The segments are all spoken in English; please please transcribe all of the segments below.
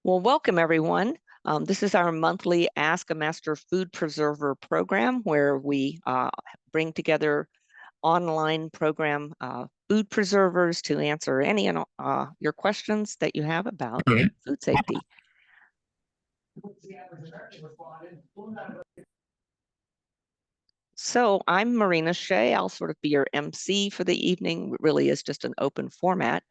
Well, welcome everyone. This is our monthly Ask a Master Food Preserver program where we bring together online program food preservers to answer any and your questions that you have about food safety. So I'm Marina Shea. I'll sort of be your MC for the evening. It really is just an open format.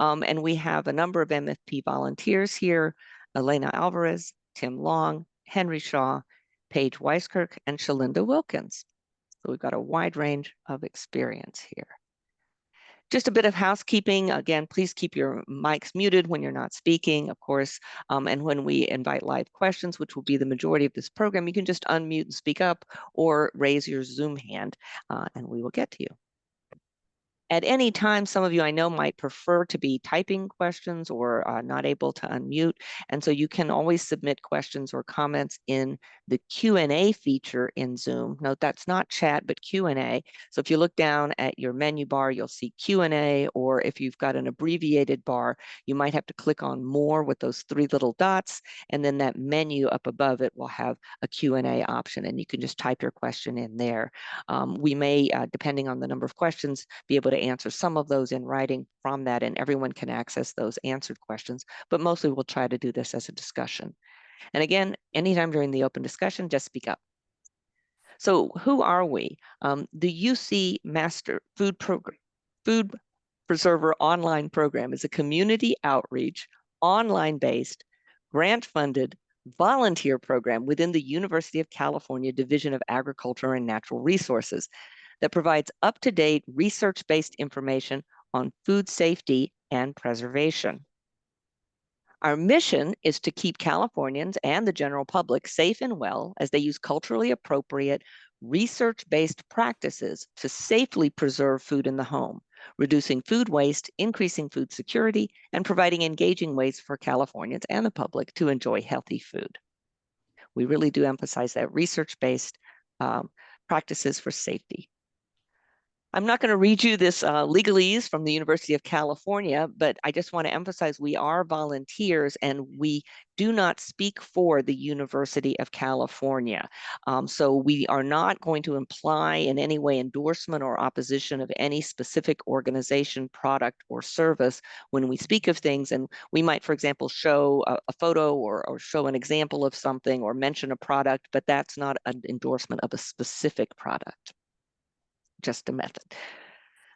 And we have a number of MFP volunteers here, Elena Alvarez, Tim Long, Henry Shaw, Paige Weiskirk, and Shalinda Wilkins. So we've got a wide range of experience here. Just a bit of housekeeping. Again, please keep your mics muted when you're not speaking, of course. And when we invite live questions, which will be the majority of this program, you can just unmute and speak up or raise your Zoom hand and we will get to you. At any time, some of you I know might prefer to be typing questions or not able to unmute. And so you can always submit questions or comments in the Q&A feature in Zoom. Note that's not chat, but Q&A. So if you look down at your menu bar, you'll see Q&A, or if you've got an abbreviated bar, you might have to click on more with those three little dots. And then that menu up above it will have a Q&A option, and you can just type your question in there. We may, depending on the number of questions, be able to answer some of those in writing from that, and everyone can access those answered questions, but mostly we'll try to do this as a discussion. And again, anytime during the open discussion, just speak up. So who are we? The UC Master Food Preserver online program is a community outreach, online-based, grant-funded, volunteer program within the University of California Division of Agriculture and Natural Resources that provides up-to-date research-based information on food safety and preservation. Our mission is to keep Californians and the general public safe and well as they use culturally appropriate, research-based practices to safely preserve food in the home, reducing food waste, increasing food security, and providing engaging ways for Californians and the public to enjoy healthy food. We really do emphasize that research-based practices for safety. I'm not going to read you this legalese from the University of California, but I just want to emphasize we are volunteers and we do not speak for the University of California. So we are not going to imply in any way endorsement or opposition of any specific organization, product, or service when we speak of things. And we might, for example, show a photo or show an example of something or mention a product, but that's not an endorsement of a specific product. Just a method.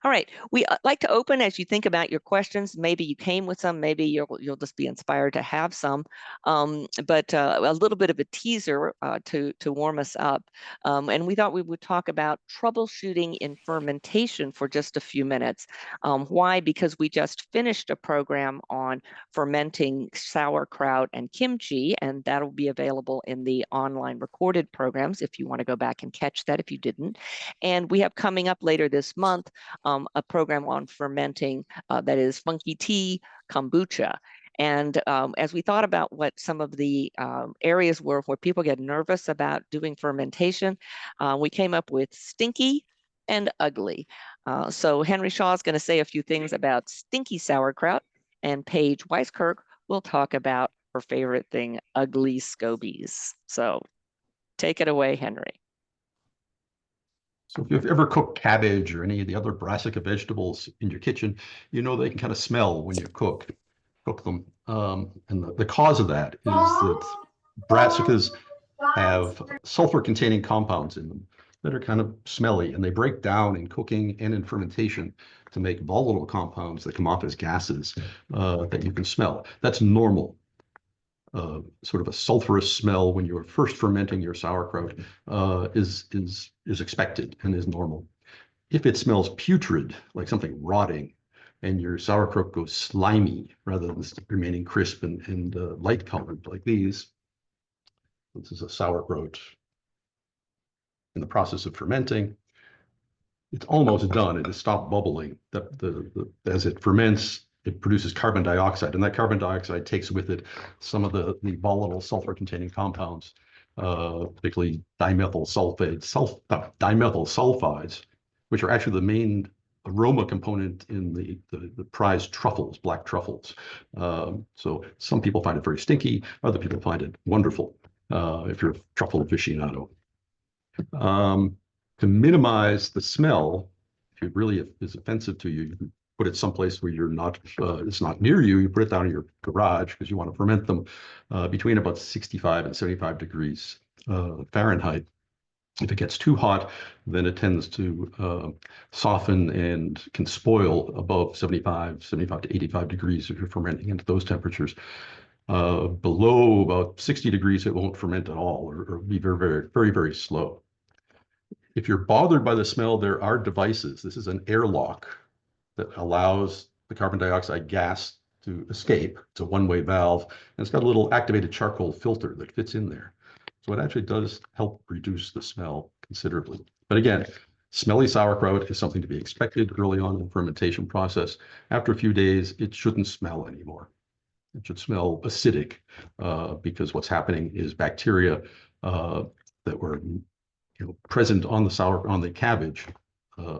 All right, we like to open as you think about your questions. Maybe you came with some, maybe you'll just be inspired to have some, but a little bit of a teaser to warm us up. And we thought we would talk about troubleshooting in fermentation for just a few minutes. Why? Because we just finished a program on fermenting sauerkraut and kimchi, and that'll be available in the online recorded programs if you want to go back and catch that if you didn't. And we have coming up later this month a program on fermenting that is funky tea, kombucha. And as we thought about what some of the areas were where people get nervous about doing fermentation, we came up with stinky and ugly. So Henry Shaw is going to say a few things about stinky sauerkraut, and Paige Weiskirk will talk about her favorite thing, ugly scobies. So take it away, Henry. So if you've ever cooked cabbage or any of the other brassica vegetables in your kitchen, you know they can kind of smell when you cook them. And the cause of that is that brassicas have sulfur-containing compounds in them that are kind of smelly, and they break down in cooking and in fermentation to make volatile compounds that come off as gases that you can smell. That's normal. Sort of a sulfurous smell when you're first fermenting your sauerkraut is expected and is normal. If it smells putrid, like something rotting, and your sauerkraut goes slimy rather than remaining crisp and light colored like these, this is a sauerkraut in the process of fermenting. It's almost done. It has stopped bubbling. As it ferments, it produces carbon dioxide, and that carbon dioxide takes with it some of the volatile sulfur-containing compounds, particularly dimethyl sulfides, which are actually the main aroma component in the prized truffles, black truffles. So some people find it very stinky, other people find it wonderful if you're a truffle aficionado. To minimize the smell, if it really is offensive to you, you can put it someplace where you're not, it's not near you. You put it down in your garage because you want to ferment them between about 65 and 75 degrees Fahrenheit. If it gets too hot, then it tends to soften and can spoil above 75 to 85 degrees if you're fermenting into those temperatures. Below about 60 degrees, it won't ferment at all or be very, very, very, very slow. If you're bothered by the smell, there are devices. This is an airlock that allows the carbon dioxide gas to escape. It's a one-way valve, and it's got a little activated charcoal filter that fits in there. So it actually does help reduce the smell considerably. But again, smelly sauerkraut is something to be expected early on in the fermentation process. After a few days, it shouldn't smell anymore. It should smell acidic because what's happening is bacteria that were present on the cabbage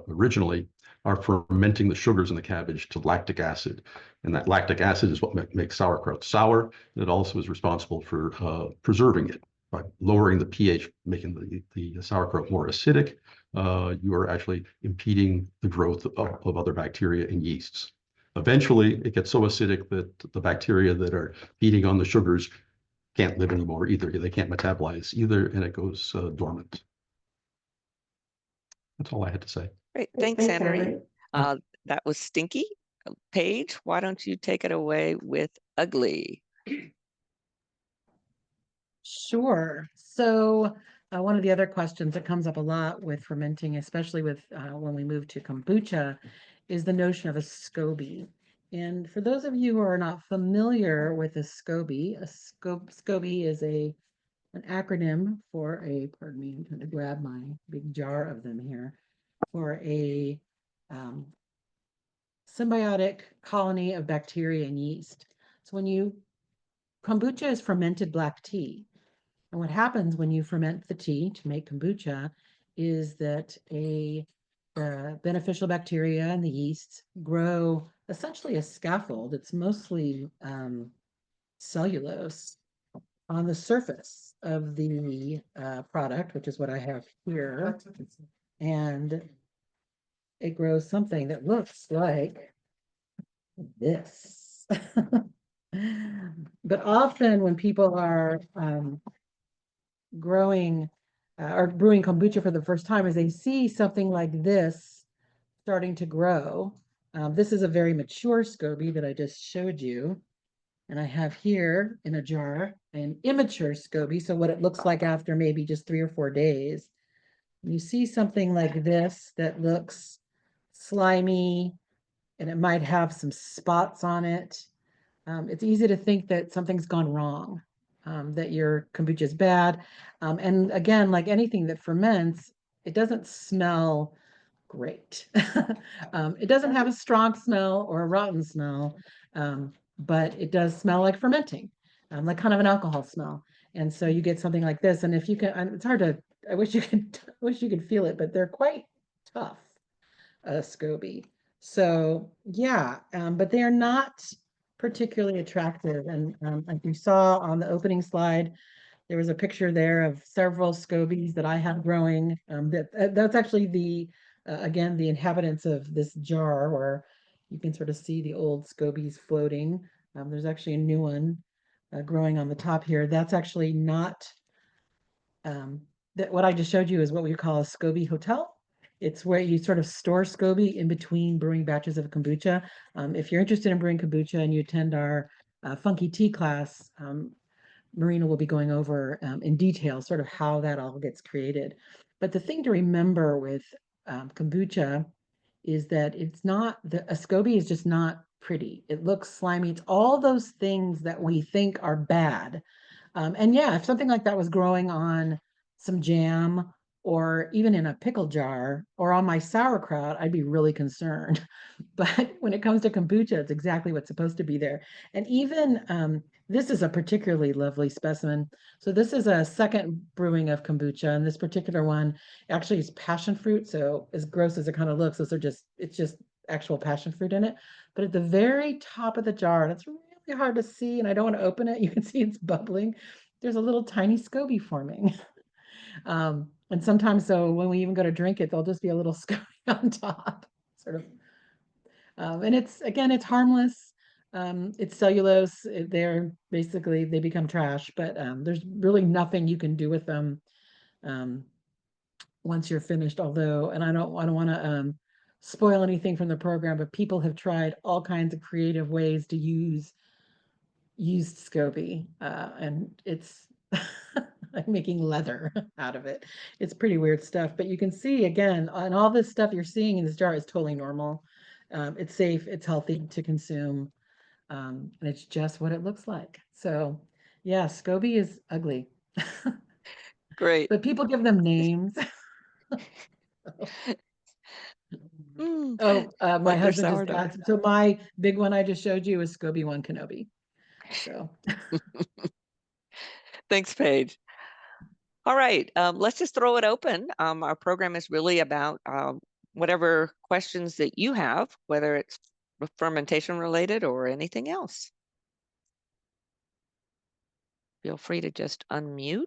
originally are fermenting the sugars in the cabbage to lactic acid. And that lactic acid is what makes sauerkraut sour. And it also is responsible for preserving it. By lowering the pH, making the sauerkraut more acidic, you are actually impeding the growth of other bacteria and yeasts. Eventually, it gets so acidic that the bacteria that are feeding on the sugars can't live anymore either. They can't metabolize either, and it goes dormant. That's all I had to say. Great. Thanks, Henry. That was stinky. Paige, why don't you take it away with ugly? Sure. So one of the other questions that comes up a lot with fermenting, especially with when we move to kombucha, is the notion of a SCOBY. And for those of you who are not familiar with a SCOBY, SCOBY is an acronym for pardon me, I'm trying to grab my big jar of them here, for a symbiotic colony of bacteria and yeast. So kombucha is fermented black tea. And what happens when you ferment the tea to make kombucha is that the beneficial bacteria and the yeasts grow essentially a scaffold. It's mostly cellulose on the surface of the product, which is what I have here. And it grows something that looks like this. But often when people are growing or brewing kombucha for the first time, as they see something like this starting to grow. This is a very mature SCOBY that I just showed you. And I have here in a jar an immature SCOBY, so what it looks like after maybe just 3 or 4 days. You see something like this that looks slimy, and it might have some spots on it. It's easy to think that something's gone wrong, that your kombucha is bad. And again, like anything that ferments, it doesn't smell great. It doesn't have a strong smell or a rotten smell, but it does smell like fermenting, like kind of an alcohol smell. And so you get something like this. And if you can, it's hard to, I wish you could feel it, but they're quite tough, SCOBY. So yeah, but they are not particularly attractive. And like you saw on the opening slide, there was a picture there of several SCOBYs that I have growing. That's actually again, the inhabitants of this jar, where you can sort of see the old SCOBYs floating. There's actually a new one growing on the top here. That's actually not, what I just showed you is what we call a SCOBY hotel. It's where you sort of store SCOBY in between brewing batches of kombucha. If you're interested in brewing kombucha and you attend our funky tea class, Marina will be going over in detail sort of how that all gets created. But the thing to remember with kombucha is that it's not, a SCOBY is just not pretty. It looks slimy. It's all those things that we think are bad. And yeah, if something like that was growing on some jam or even in a pickle jar or on my sauerkraut, I'd be really concerned. But when it comes to kombucha, it's exactly what's supposed to be there. And even this is a particularly lovely specimen. So this is a second brewing of kombucha, and this particular one actually is passion fruit. So as gross as it kind of looks, it's just actual passion fruit in it. But at the very top of the jar, and it's really hard to see, and I don't want to open it. You can see it's bubbling. There's a little tiny SCOBY forming. And sometimes, so when we even go to drink it, there'll just be a little SCOBY on top, sort of. And it's harmless. It's cellulose. They become trash, but there's really nothing you can do with them once you're finished. Although, and I don't want to spoil anything from the program, but people have tried all kinds of creative ways to use used SCOBY, and it's like making leather out of it. It's pretty weird stuff, but you can see again, and all this stuff you're seeing in this jar is totally normal. It's safe, it's healthy to consume, and it's just what it looks like. So yeah, SCOBY is ugly. Great. But people give them names. Oh, my like their husband just sourdough. asked. So my big one I just showed you is SCOBY 1 Kenobi. So Thanks, Paige. All right, let's just throw it open. Our program is really about whatever questions that you have, whether it's fermentation related or anything else. Feel free to just unmute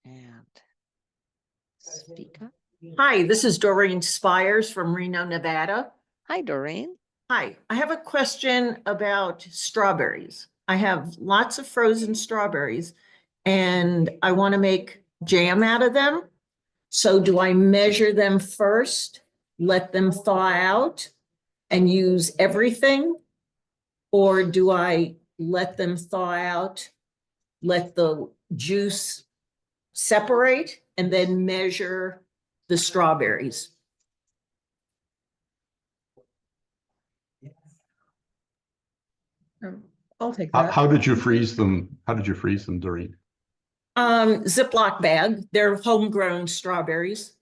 and speak up. Hi, this is Doreen Spires from Reno, Nevada. Hi, Doreen. Hi, I have a question about strawberries. I have lots of frozen strawberries and I want to make jam out of them. So do I measure them first, let them thaw out and use everything? Or do I let them thaw out, let the juice separate and then measure the strawberries? I'll take that. How did you freeze them? How did you freeze them, Doreen? Ziploc bag. They're homegrown strawberries.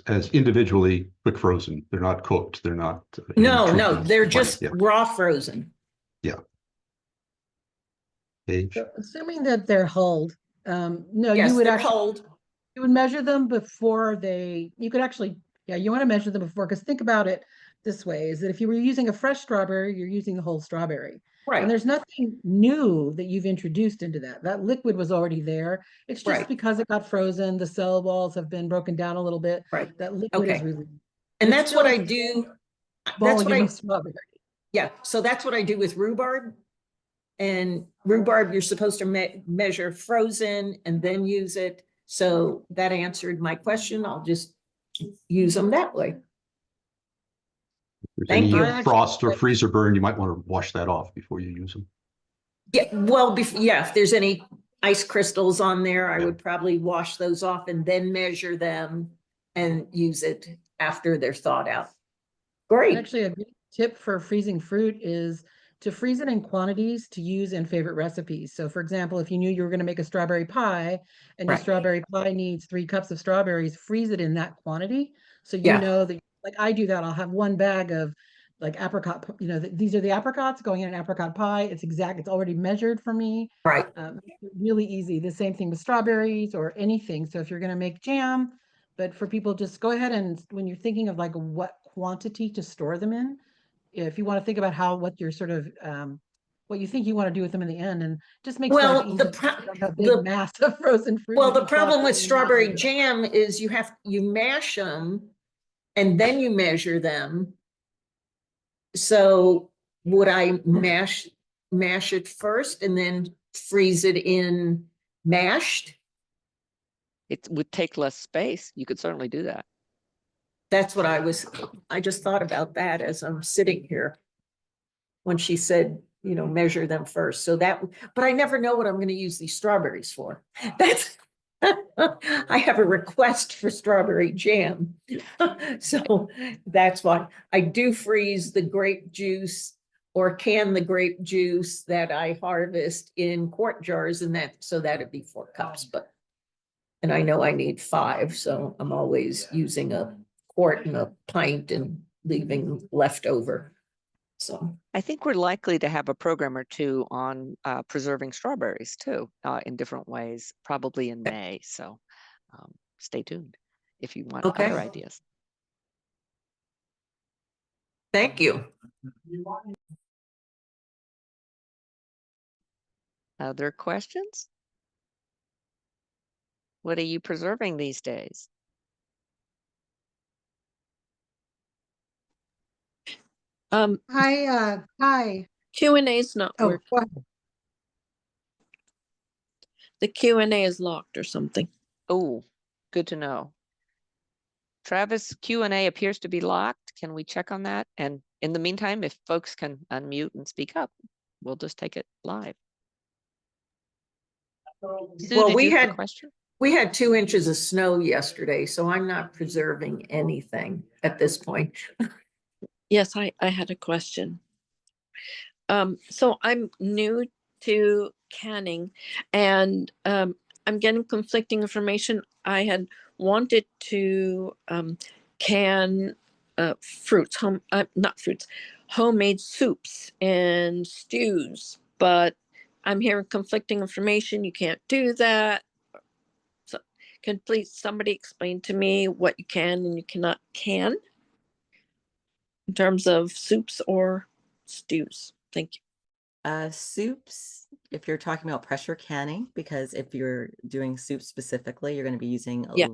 As individually quick frozen. They're not cooked. They're not. No, they're Right, just yeah. raw frozen. Yeah. Paige? So assuming that they're hulled, no, Yes, you would they're actually cold. you would measure them before you could actually, yeah, you want to measure them before, because think about it this way, is that if you were using a fresh strawberry, you're using the whole strawberry. And Right, there's nothing new that you've introduced into that. That liquid was already there. It's just Right. because it got frozen, the cell walls have been broken down a little bit. right. That liquid is Okay. released. And It's that's what still I do. That's what volume I, of strawberry. yeah. So that's what I do with rhubarb. And rhubarb, you're supposed to measure frozen and then use it. So that answered my question. I'll just use them that way. If there's Thank any you. frost or freezer burn, you might want to wash that off before you use them. Yeah, well, yeah, if there's any ice crystals on there, I Yeah. would probably wash those off and then measure them and use it after they're thawed out. Great. Actually, a good tip for freezing fruit is to freeze it in quantities to use in favorite recipes. So for example, if you knew you were going to make a strawberry pie and your Right. strawberry pie needs 3 cups of strawberries, freeze it in that quantity. So you Yeah. know that, like I do that, I'll have 1 bag of like apricot, these are the apricots going in an apricot pie. It's already measured for me. Right. Really easy. The same thing with strawberries or anything. So if you're going to make jam, but for people, just go ahead and when you're thinking of like what quantity to store them in, if you want to think about what you're sort of what you think you want to do with them in the end, and just makes life Well, easy. A big mass of frozen fruit. well, you the can toss problem it with in and strawberry not- jam is you mash them and then you measure them. So would I mash it first and then freeze it in mashed? It would take less space. You could certainly do that. That's what I just thought about that as I'm sitting here. When she said, measure them first. So but I never know what I'm going to use these strawberries for. That's, I have a request for strawberry jam. So that's why I do freeze the grape juice or can the grape juice that I harvest in quart jars, and so that'd be 4 cups, but And I know I need 5, so I'm always using a quart and a pint and leaving leftover. So, I think we're likely to have a program or two on preserving strawberries too, in different ways, probably in May. So stay tuned if you want Okay. other ideas. thank you. Other questions? What are you preserving these days? Hi. Q&A is not Oh, working. go ahead. The Q&A is locked or something. Oh, good to know. Travis, Q&A appears to be locked. Can we check on that? And in the meantime, if folks can unmute and speak up, we'll just take it live. Sue, Well, did we you have a had question? we had 2 inches of snow yesterday, so I'm not preserving anything at this point. Yes, I had a question. So I'm new to canning, and I'm getting conflicting information. I had wanted to can fruits, not fruits, homemade soups and stews, but I'm hearing conflicting information. You can't do that. So can please somebody explain to me what you can and you cannot can in terms of soups or stews? Thank you. Soups, if you're talking about pressure canning, because if you're doing soup specifically, you're going to be using Yeah.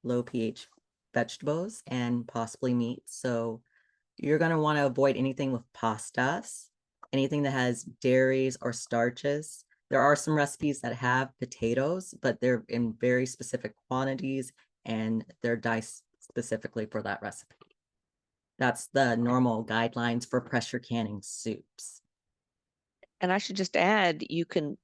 low pH vegetables and possibly meat. So you're going to want to avoid anything with pastas, anything that has dairies or starches. There are some recipes that have potatoes, but they're in very specific quantities and they're diced specifically for that recipe. That's the normal guidelines for pressure canning soups. And I should just add, you can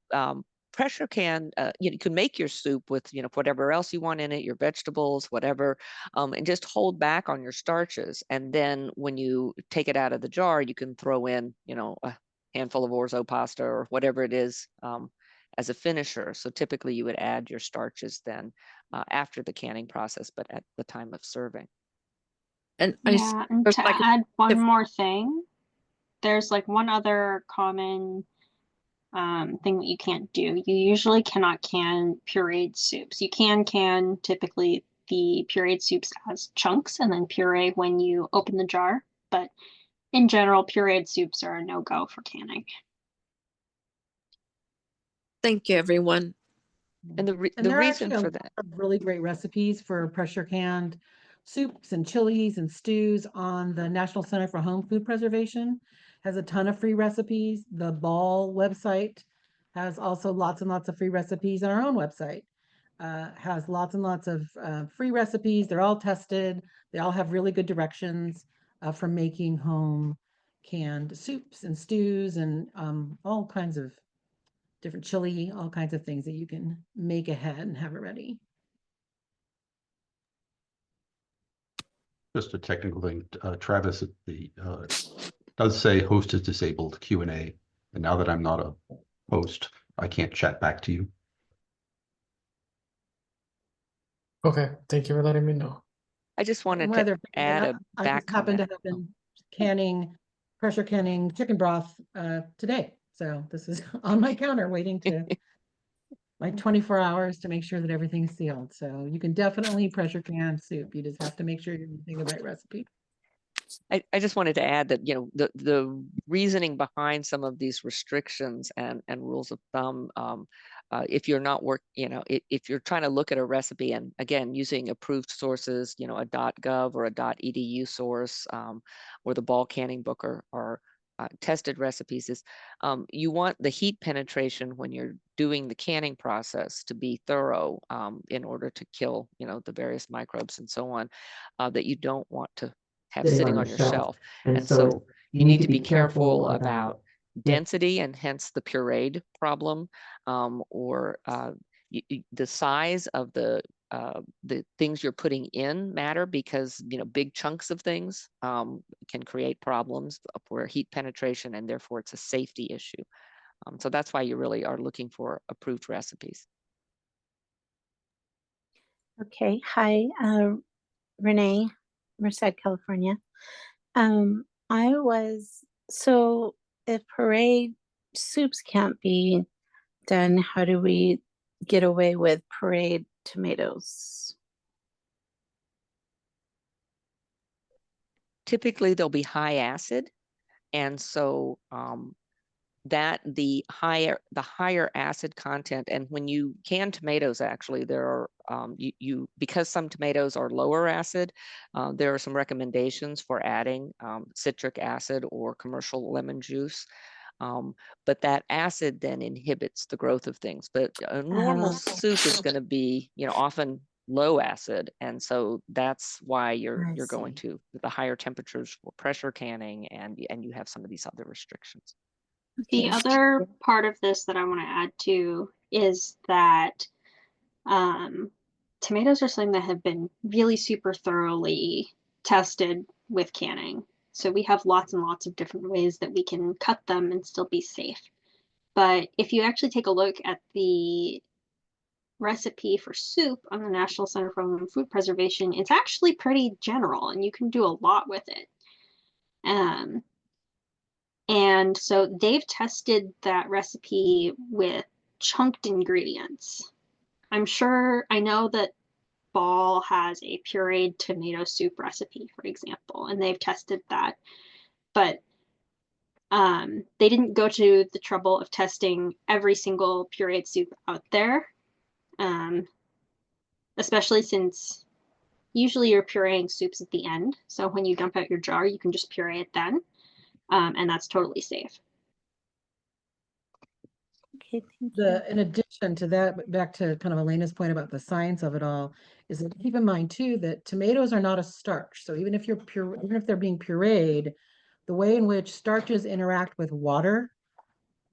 pressure can, you can make your soup with, whatever else you want in it, your vegetables, whatever, and just hold back on your starches. And then when you take it out of the jar, you can throw in, a handful of orzo pasta or whatever it is as a finisher. So typically you would add your starches then after the canning process, but at the time of serving. And Yeah, and there's to like add one if- more thing, there's like one other common thing that you can't do. You usually cannot can pureed soups. You can typically the pureed soups as chunks and then puree when you open the jar. But in general, pureed soups are a no-go for canning. Thank you, everyone. And the And there are reason actually for a that. lot of really great recipes for pressure canned soups and chilies and stews on the National Center for Home Food Preservation. Has a ton of free recipes. The Ball website has also lots and lots of free recipes, and our own website has lots and lots of free recipes. They're all tested. They all have really good directions for making home canned soups and stews and all kinds of different chili, all kinds of things that you can make ahead and have it ready. Just a technical thing, Travis, does say host is disabled Q&A, and now that I'm not a host, I can't chat back to you. Okay, thank you for letting me know. I just wanted to Whether add a I back just happen to comment. have been pressure canning chicken broth today. So this is on my counter waiting to like 24 hours to make sure that everything's sealed. So you can definitely pressure can soup. You just have to make sure you're using the right recipe. I just wanted to add that, the reasoning behind some of these restrictions and rules of thumb, if you're not if you're trying to look at a recipe and again, using approved sources, a .gov or a .edu source, or the Ball Canning Book or tested recipes is you want the heat penetration when you're doing the canning process to be thorough in order to kill, the various microbes and so on, that you don't want to have sitting on your shelf. And so you need to be careful about density and hence the pureed problem, or the size of the things you're putting in matter because, big chunks of things can create problems for heat penetration and therefore it's a safety issue. So that's why you really are looking for approved recipes. Okay. Hi, Renee, Merced, California. I was, so if parade soups can't be done, how do we get away with parade tomatoes? Typically, they'll be high acid. And so that the higher acid content, and when you can tomatoes, actually there are because some tomatoes are lower acid, there are some recommendations for adding citric acid or commercial lemon juice, but that acid then inhibits the growth of things. But a normal soup is going to be, often low acid, and so that's why you're going to the higher temperatures for pressure canning, and you have some of these other restrictions. The other part of this that I want to add to is that tomatoes are something that have been really super thoroughly tested with canning. So we have lots and lots of different ways that we can cut them and still be safe. But if you actually take a look at the recipe for soup on the National Center for Food Preservation, it's actually pretty general and you can do a lot with it. And so they've tested that recipe with chunked ingredients. I know that Ball has a pureed tomato soup recipe, for example, and they've tested that. But they didn't go to the trouble of testing every single pureed soup out there, especially since usually you're pureeing soups at the end. So when you dump out your jar, you can just puree it then, and that's totally safe. Okay, thank you. In addition to that, back to kind of Elena's point about the science of it all, is that keep in mind too that tomatoes are not a starch. So even if they're being pureed, the way in which starches interact with water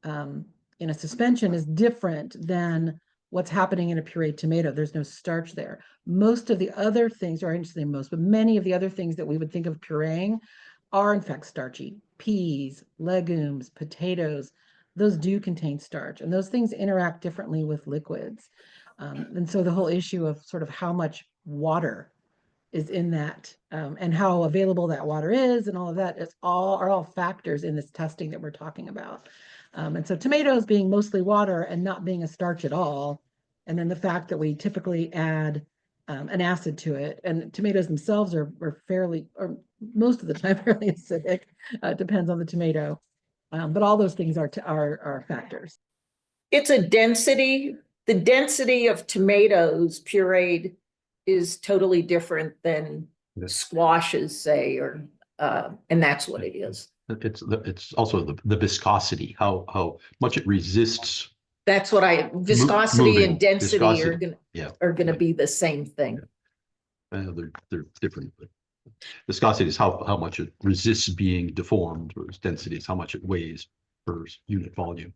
in a suspension is different than what's happening in a pureed tomato. There's no starch there. Most of the other things, or I shouldn't say most, but many of the other things that we would think of pureeing are in fact starchy. Peas, legumes, potatoes, those do contain starch, and those things interact differently with liquids. And so the whole issue of sort of how much water is in that, and how available that water is and all of that are all factors in this testing that we're talking about. And so tomatoes being mostly water and not being a starch at all, and then the fact that we typically add an acid to it, and tomatoes themselves are fairly, or most of the time fairly acidic, depends on the tomato. But all those things are factors. It's a density. The density of tomatoes pureed is totally different than squashes, say, or and that's what it is. It's also the viscosity, how much it resists. That's what viscosity moving. and density Viscosity, are gonna be the same thing. They're different, but viscosity is how much it resists being deformed, whereas density is how much it weighs per unit volume.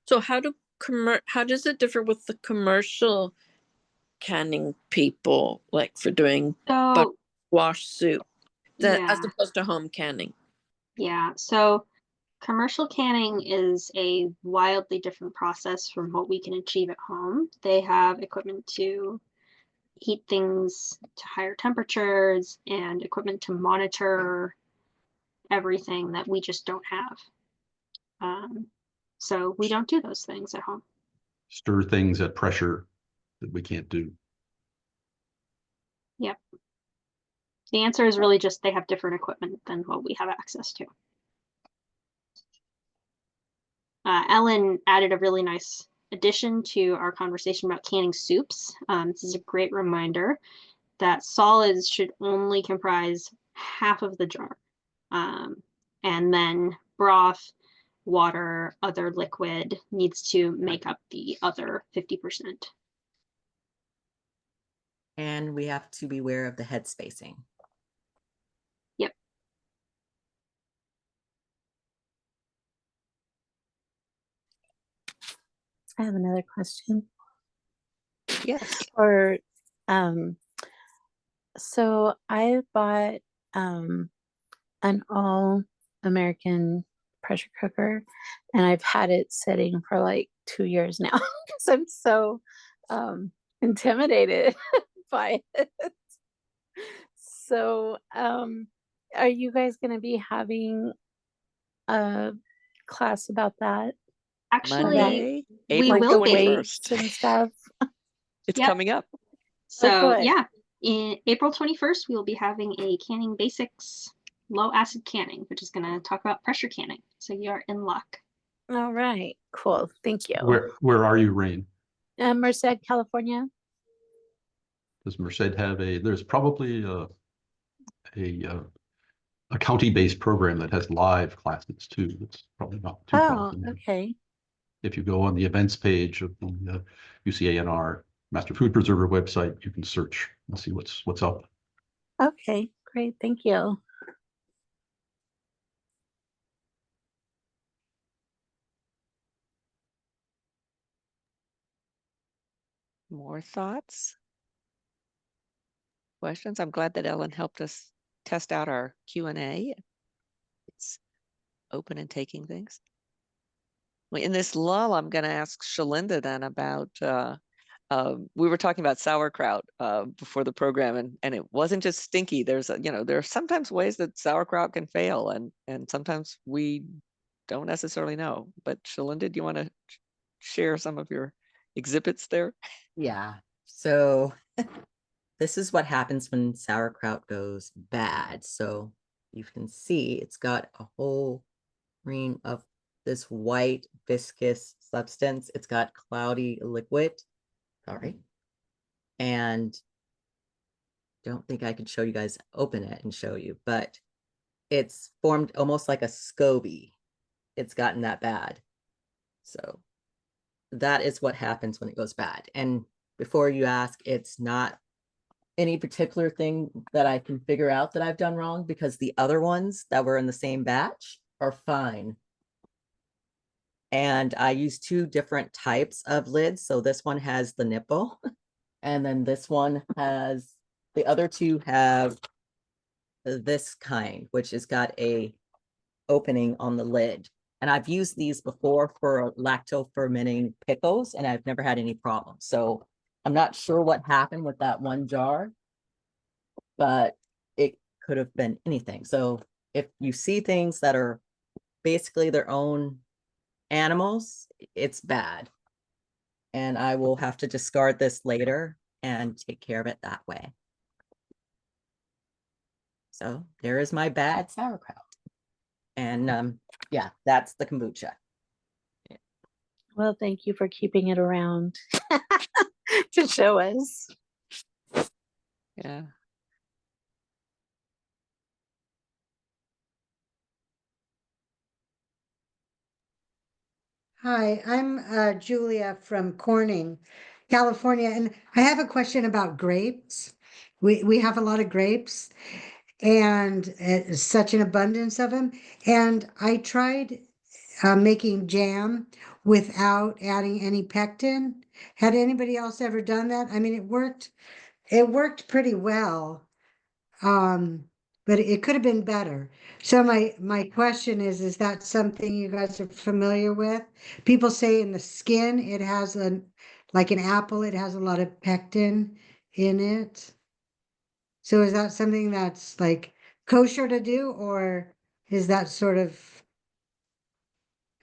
So how does it differ with the commercial canning people, like for doing wash soup, as opposed to home canning? Yeah, so commercial canning is a wildly different process from what we can achieve at home. They have equipment to heat things to higher temperatures and equipment to monitor everything that we just don't have. So we don't do those things at home. Stir things at pressure that we can't do. Yep. The answer is really just they have different equipment than what we have access to. Ellen added a really nice addition to our conversation about canning soups. This is a great reminder that solids should only comprise half of the jar. And then broth, water, other liquid needs to make up the other 50%. And we have to be aware of the head spacing. Yep. I have another question. Yes. Or so I bought an all-American pressure cooker, and I've had it sitting for like 2 years now because I'm so intimidated verify it. So, are you guys going to be having a class about that? Actually, Monday, we April will the be. 21st. weights and stuff? It's Yep. coming up. So good. yeah, in April 21st, we will be having a canning basics low acid canning, which is going to talk about pressure canning. So you're in luck. All right, cool. Thank you. Where are you, Rain? Merced, California. Does Merced have there's probably a county-based program that has live classes too. It's probably not too far Oh, from there. okay. If you go on the events page of the UCANR Master Food Preserver website, you can search and see what's up. Okay, great. Thank you. More thoughts? Questions? I'm glad that Ellen helped us test out our Q&A. It's open and taking things. Well, in this lull, I'm going to ask Shalinda then about, we were talking about sauerkraut before the program, and it wasn't just stinky. There's there are sometimes ways that sauerkraut can fail, and sometimes we don't necessarily know. But Shalinda, do you want to share some of your exhibits there? Yeah. So this is what happens when sauerkraut goes bad. So you can see it's got a whole ring of this white viscous substance. It's got cloudy liquid. Sorry. And don't think I could show you guys, open it and show you, but it's formed almost like a SCOBY. It's gotten that bad. So that is what happens when it goes bad. And before you ask, it's not any particular thing that I can figure out that I've done wrong, because the other ones that were in the same batch are fine. And I use two different types of lids. So this one has the nipple, and then this one has, the other two have this kind, which has got a opening on the lid. And I've used these before for lacto fermenting pickles, and I've never had any problems. So I'm not sure what happened with that one jar, but it could have been anything. So if you see things that are basically their own animals, it's bad. And I will have to discard this later and take care of it that way. So there is my bad sauerkraut. And yeah, that's the kombucha. Well, thank you for keeping it around to show us. Yeah. Hi, I'm Julia from Corning, California, and I have a question about grapes. We have a lot of grapes, and such an abundance of them. And I tried making jam without adding any pectin. Had anybody else ever done that? I mean, it worked. It worked pretty well. But it could have been better. So my question is that something you guys are familiar with? People say in the skin it has like an apple, it has a lot of pectin in it. So is that something that's like kosher to do, or is that sort of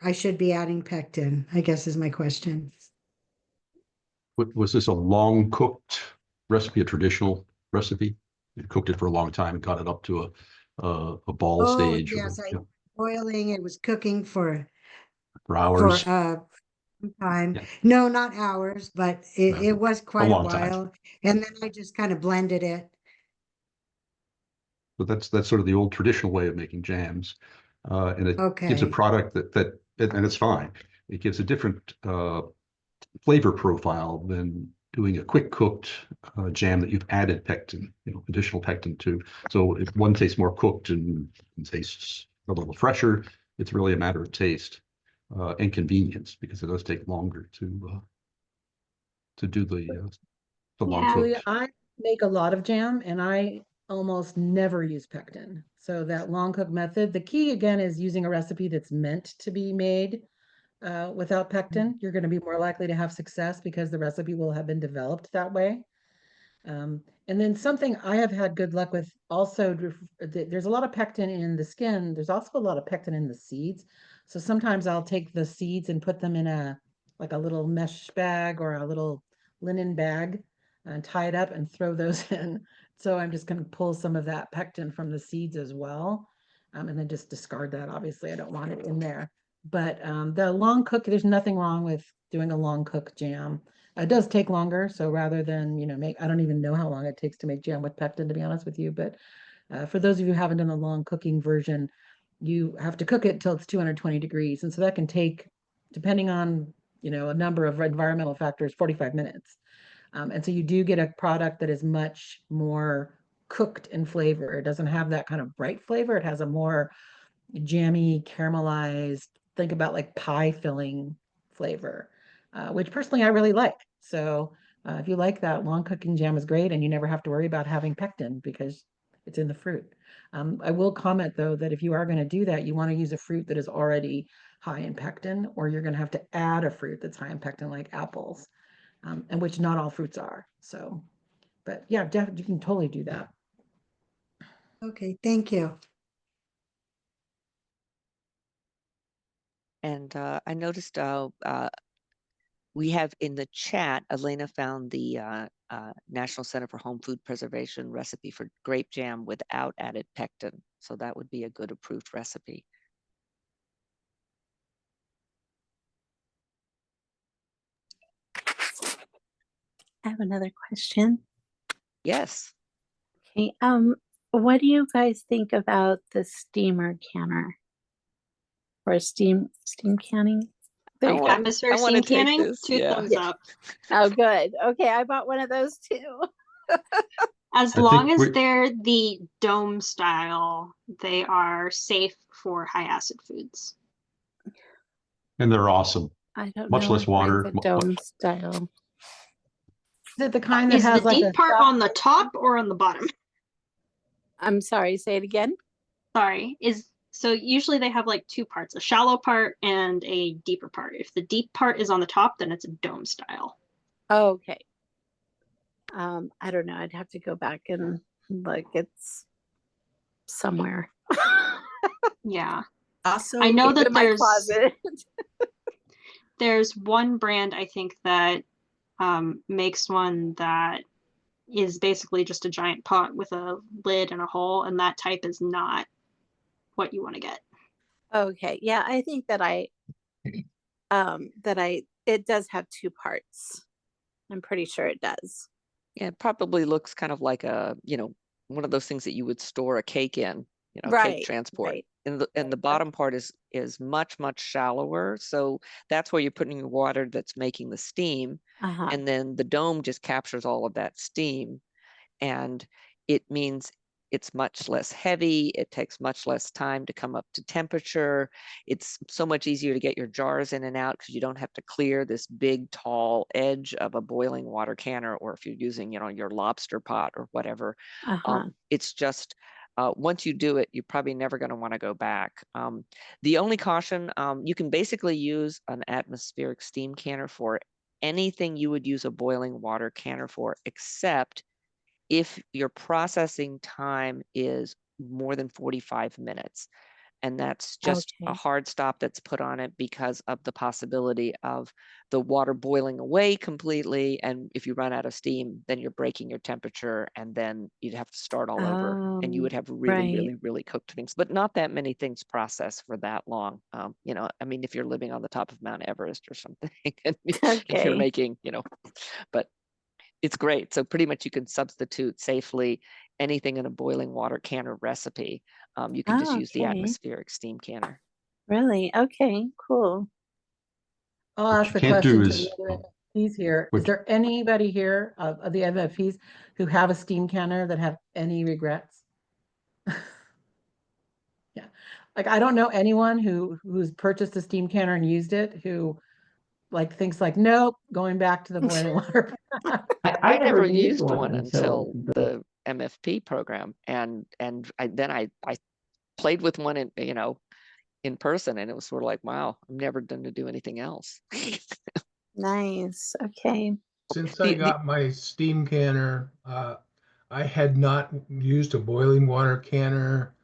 I should be adding pectin, I guess is my question. Was this a long cooked recipe, a traditional recipe? You cooked it for a long time and got it up to a ball Oh, stage, yes, or, boiling, it was cooking for hours. time. Yeah. No, not hours, but it was quite a long time. while. And then I just kind of blended it. But that's sort of the old traditional way of making jams, and it gives a Okay. product and it's fine. It gives a different flavor profile than doing a quick cooked jam that you've added pectin, additional pectin to. So if one tastes more cooked and tastes a little fresher, it's really a matter of taste and convenience, because it does take longer to do the long Yeah. Julia, cooked. I make a lot of jam and I almost never use pectin. So that long cook method, the key again is using a recipe that's meant to be made without pectin. You're going to be more likely to have success because the recipe will have been developed that way. And then something I have had good luck with also, there's a lot of pectin in the skin. There's also a lot of pectin in the seeds. So sometimes I'll take the seeds and put them in like a little mesh bag or a little linen bag and tie it up and throw those in. So I'm just going to pull some of that pectin from the seeds as well. And then just discard that. Obviously, I don't want it in there. But the long cook, there's nothing wrong with doing a long cook jam. It does take longer, so rather than, I don't even know how long it takes to make jam with pectin, to be honest with you. But for those of you who haven't done a long cooking version, you have to cook it till it's 220 degrees. And so that can take, depending on, a number of environmental factors, 45 minutes. And so you do get a product that is much more cooked in flavor. It doesn't have that kind of bright flavor. It has a more jammy, caramelized, think about like pie filling flavor, which personally I really like. So if you like that, long cooking jam is great, and you never have to worry about having pectin because it's in the fruit. I will comment though that if you are going to do that, you want to use a fruit that is already high in pectin, or you're going to have to add a fruit that's high in pectin, like apples, and which not all fruits are. So, but yeah, definitely you can totally do that. Okay, thank you. And I noticed we have in the chat, Elena found the National Center for Home Food Preservation recipe for grape jam without added pectin. So that would be a good approved recipe. I have another question. Yes. Okay. What do you guys think about the steamer canner or steam canning? There you go. Atmosphere steam canning, two thumbs up. Oh, good. Okay, I bought one of those too. As long as they're the dome style, they are safe for high acid foods. And they're awesome. I don't much know less water. the dome style. Is it the kind that Is has the like deep a part on the top or on the bottom? I'm sorry, say it again. Sorry. So usually they have like two parts, a shallow part and a deeper part. If the deep part is on the top, then it's a dome style. Oh, okay. I don't know. I'd have to go back and look. It's somewhere. Yeah. Also, I know that in my closet. There's one brand I think that makes one that is basically just a giant pot with a lid and a hole, and that type is not what you want to get. Okay. Yeah, I think that it does have two parts. I'm pretty sure it does. Yeah, it probably looks kind of like a, one of those things that you would store a cake in, cake transport. Right. And the bottom part is much, much shallower. So that's where you're putting your water that's making the steam. And then the dome just captures all of that steam. And it means it's much less heavy. It takes much less time to come up to temperature. It's so much easier to get your jars in and out because you don't have to clear this big, tall edge of a boiling water canner, or if you're using, your lobster pot or whatever. It's just, once you do it, you're probably never going to want to go back. The only caution, you can basically use an atmospheric steam canner for anything you would use a boiling water canner for, except if your processing time is more than 45 minutes. And that's just a hard stop that's put on it because of the possibility of the water boiling away completely. And if you run out of steam, then you're breaking your temperature, and then you'd have to start all over, and you would have really, really, really cooked things, but not that many things process for that long. If you're living on the top of Mount Everest or something, and if you're making, but it's great. So pretty much you can substitute safely anything in a boiling water canner recipe. You can just use the atmospheric steam canner. Really? Okay, cool. I'll ask the question to the other MFPs here. Is there anybody here of the MFPs who have a steam canner that have any regrets? Yeah. Like, I don't know anyone who's purchased a steam canner and used it who thinks nope, going back to the boiling water. I never used one until the MFP program, and I played with one in person, and it was sort of like, wow, I'm never going to do anything else. Nice. Okay. Since The- I the- got my steam canner, I had not used a boiling water canner.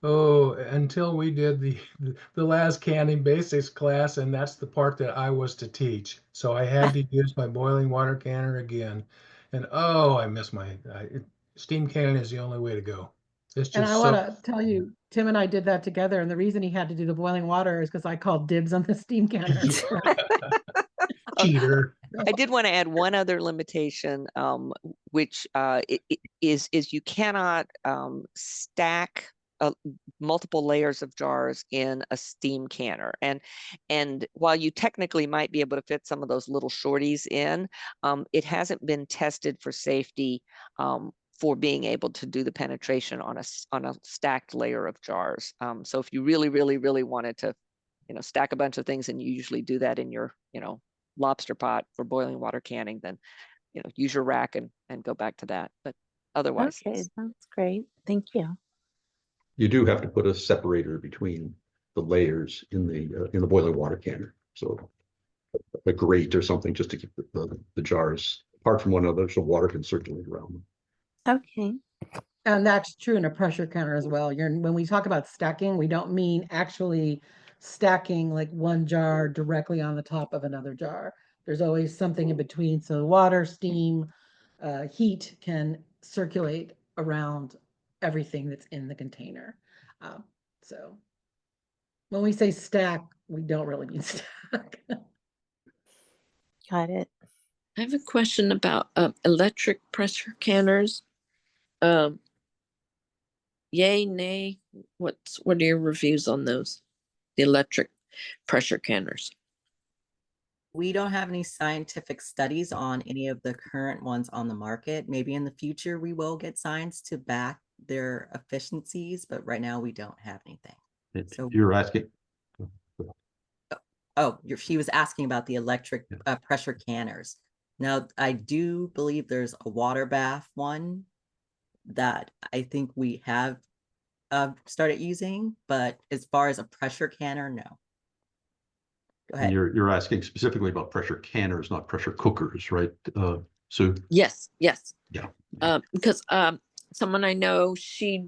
Oh, until we did the last canning basics class, and that's the part that I was to teach. So I had to use my boiling water canner again, and oh, I miss steam canning is the only way to go. It's And just I so. want to tell you, Tim and I did that together, and the reason he had to do the boiling water is because I called dibs on the steam canner. Cheater. I did want to add one other limitation, which is you cannot stack multiple layers of jars in a steam canner. And while you technically might be able to fit some of those little shorties in, it hasn't been tested for safety for being able to do the penetration on a stacked layer of jars. So if you really, really, really wanted to, stack a bunch of things, and you usually do that in your, lobster pot for boiling water canning, then use your rack and go back to that. But otherwise, Okay, that's great. Thank you. You do have to put a separator between the layers in the boiling water canner. So a grate or something just to keep the jars apart from one another so water can circulate around them. Okay. And that's true in a pressure canner as well. When we talk about stacking, we don't mean actually stacking like one jar directly on the top of another jar. There's always something in between. So water, steam, heat can circulate around everything that's in the container. So when we say stack, we don't really mean stack. Got it. I have a question about electric pressure canners. Yay, nay, what are your reviews on those? The electric pressure canners. We don't have any scientific studies on any of the current ones on the market. Maybe in the future we will get science to back their efficiencies, but right now we don't have anything. So You're asking. she was asking about the electric pressure canners. Now, I do believe there's a water bath one that I think we have started using, but as far as a pressure canner, no. Go And ahead. you're asking specifically about pressure canners, not pressure cookers, right? Sue? Yes. Yeah. Because someone I know, she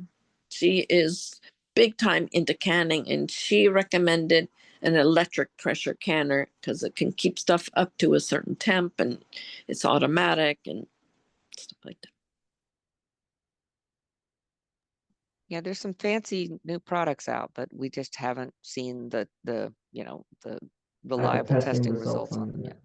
is big time into canning, and she recommended an electric pressure canner because it can keep stuff up to a certain temp, and it's automatic and stuff like that. yeah, there's some fancy new products out, but we just haven't seen the reliable testing results on them yet.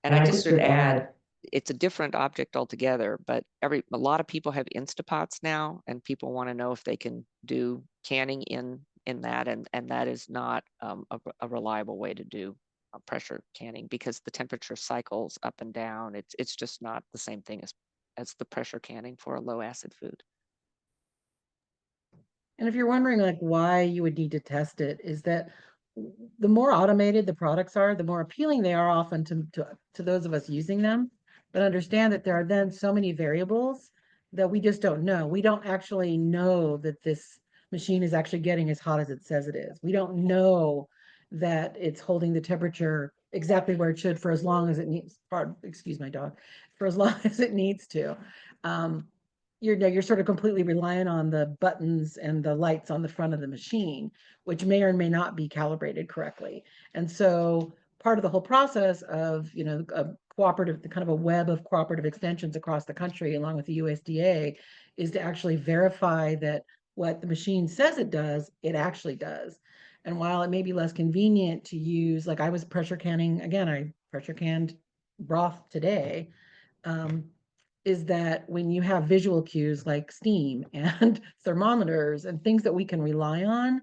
And I just should add, it's a different object altogether, but a lot of people have Instapots now, and people want to know if they can do canning in that, and that is not a reliable way to do pressure canning, because the temperature cycles up and down. It's just not the same thing as the pressure canning for a low acid food. And if you're wondering like why you would need to test it, is that the more automated the products are, the more appealing they are often to those of us using them. But understand that there are then so many variables that we just don't know. We don't actually know that this machine is actually getting as hot as it says it is. We don't know that it's holding the temperature exactly where it should for as long as it needs. Excuse my dog. For as long as it needs to. You're sort of completely reliant on the buttons and the lights on the front of the machine, which may or may not be calibrated correctly. And so part of the whole process of, a cooperative, the kind of a web of cooperative extensions across the country, along with the USDA, is to actually verify that what the machine says it does, it actually does. And while it may be less convenient to use, like I was pressure canning, again, I pressure canned broth today. Is that when you have visual cues like steam and thermometers and things that we can rely on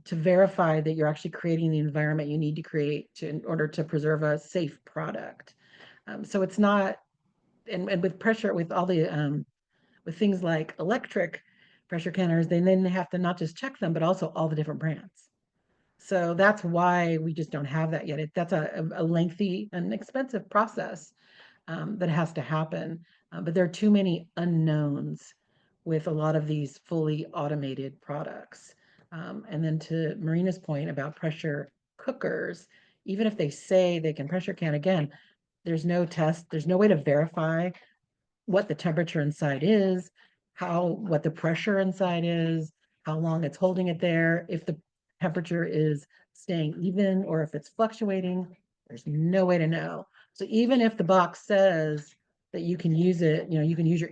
to verify that you're actually creating the environment you need to create in order to preserve a safe product. So it's not, and with pressure, with all the, with things like electric pressure canners, they then have to not just check them, but also all the different brands. So that's why we just don't have that yet. That's a lengthy and expensive process that has to happen. But there are too many unknowns with a lot of these fully automated products. And then to Marina's point about pressure cookers, even if they say they can pressure can, again, there's no test, there's no way to verify what the temperature inside is, what the pressure inside is, how long it's holding it there, if the temperature is staying even or if it's fluctuating. There's no way to know. So even if the box says that you can use it, you can use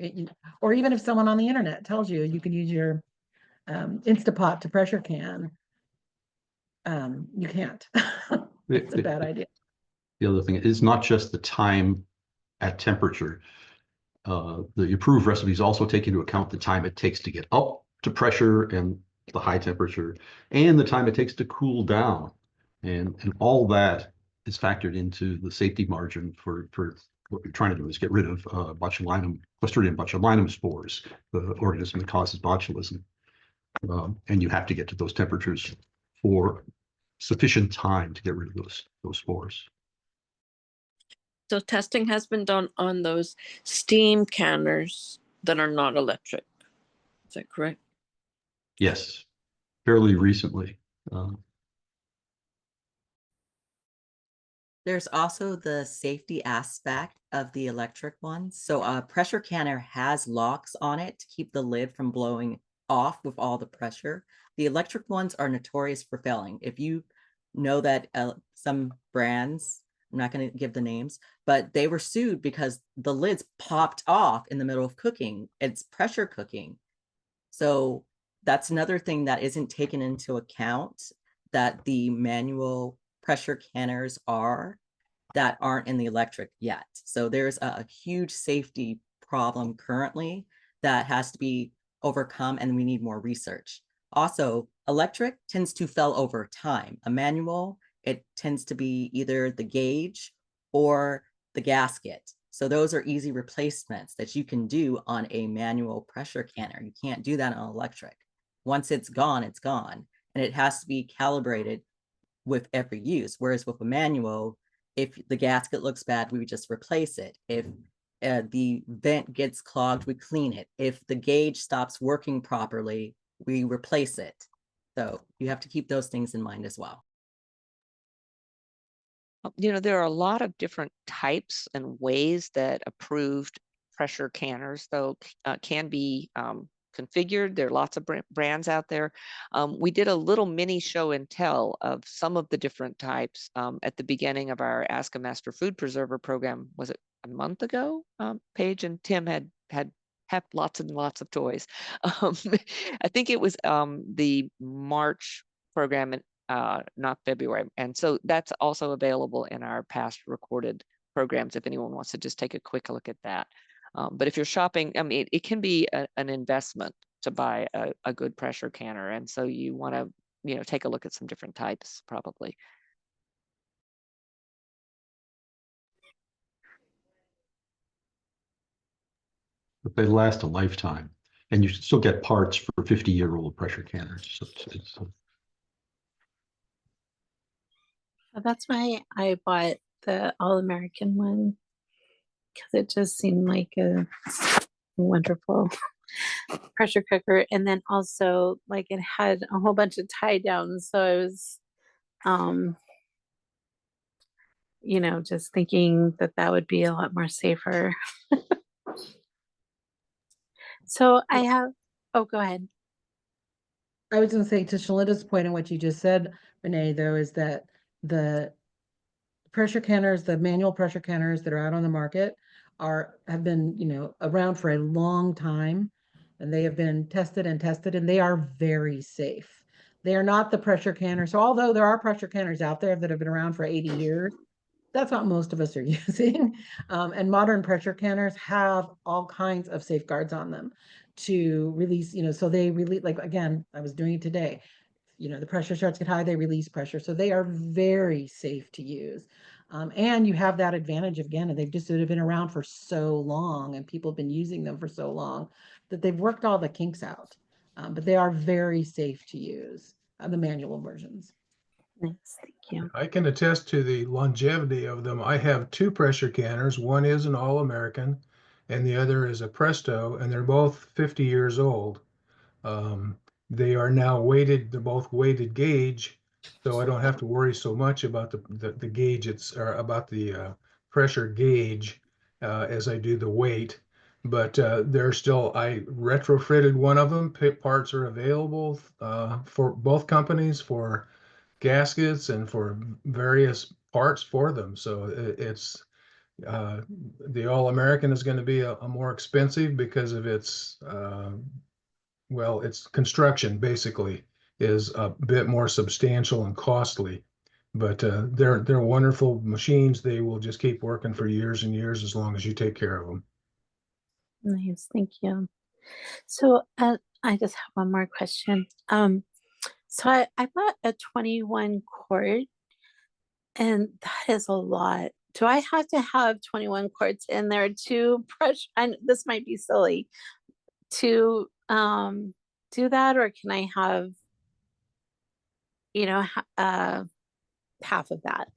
or even if someone on the internet tells you you can use your Instapot to pressure can, you can't. It's a bad idea. The other thing is not just the time at temperature. The approved recipes also take into account the time it takes to get up to pressure and the high temperature, and the time it takes to cool down. And all that is factored into the safety margin for what you're trying to do is get rid of botulinum, Clostridium botulinum spores, the organism that causes botulism. And you have to get to those temperatures for sufficient time to get rid of those spores. So testing has been done on those steam canners that are not electric. Is that correct? Yes, fairly recently. There's also the safety aspect of the electric ones. So a pressure canner has locks on it to keep the lid from blowing off with all the pressure. The electric ones are notorious for failing. If you know that some brands, I'm not going to give the names, but they were sued because the lids popped off in the middle of cooking. It's pressure cooking. So that's another thing that isn't taken into account, that the manual pressure canners that aren't in the electric yet. So there's a huge safety problem currently that has to be overcome, and we need more research. Also, electric tends to fail over time. A manual, it tends to be either the gauge or the gasket. So those are easy replacements that you can do on a manual pressure canner. You can't do that on electric. Once it's gone, and it has to be calibrated with every use. Whereas with a manual, if the gasket looks bad, we would just replace it. If the vent gets clogged, we clean it. If the gauge stops working properly, we replace it. So you have to keep those things in mind as well. There are a lot of different types and ways that approved pressure canners, though, can be configured. There are lots of brands out there. We did a little mini show and tell of some of the different types at the beginning of our Ask a Master Food Preserver program. Was it a month ago? Paige and Tim had lots and lots of toys. I think it was the March program, not February. And so that's also available in our past recorded programs if anyone wants to just take a quick look at that. But if you're shopping, I mean, it can be an investment to buy a good pressure canner. And so you want to, take a look at some different types probably. But they last a lifetime, and you still get parts for 50-year-old pressure canners. So it's That's why I bought the All-American one, because it just seemed like a wonderful pressure cooker. And then also, like, it had a whole bunch of tie downs. So I was, just thinking that would be a lot more safer. So I have, oh, go ahead. I was going to say, to Shalinda's point and what you just said, Renee, though, is that the pressure canners, the manual pressure canners that are out on the market have been, around for a long time, and they have been tested, and they are very safe. They are not the pressure canners. So although there are pressure canners out there that have been around for 80 years, that's what most of us are using. And modern pressure canners have all kinds of safeguards on them to release, so they release, like, again, I was doing it today. The pressure starts to get high, they release pressure. So they are very safe to use. And you have that advantage again, and they've just sort of been around for so long, and people have been using them for so long that they've worked all the kinks out. But they are very safe to use, the manual versions. Thanks, thank you. I can attest to the longevity of them. I have two pressure canners. One is an All-American and the other is a Presto, and they're both 50 years old. They are now weighted, they're both weighted gauge. So I don't have to worry so much about the gauge, or about the pressure gauge as I do the weight. But there's still, I retrofitted one of them. Parts are available for both companies for gaskets and for various parts for them. So it's the All-American is going to be a more expensive because of its well, its construction basically is a bit more substantial and costly. But they're wonderful machines. They will just keep working for years and years as long as you take care of them. Nice, thank you. So I just have one more question. So I bought a 21 quart, and that is a lot. Do I have to have 21 quarts in there to brush? And this might be silly to do that, or can I have, you know, half of that?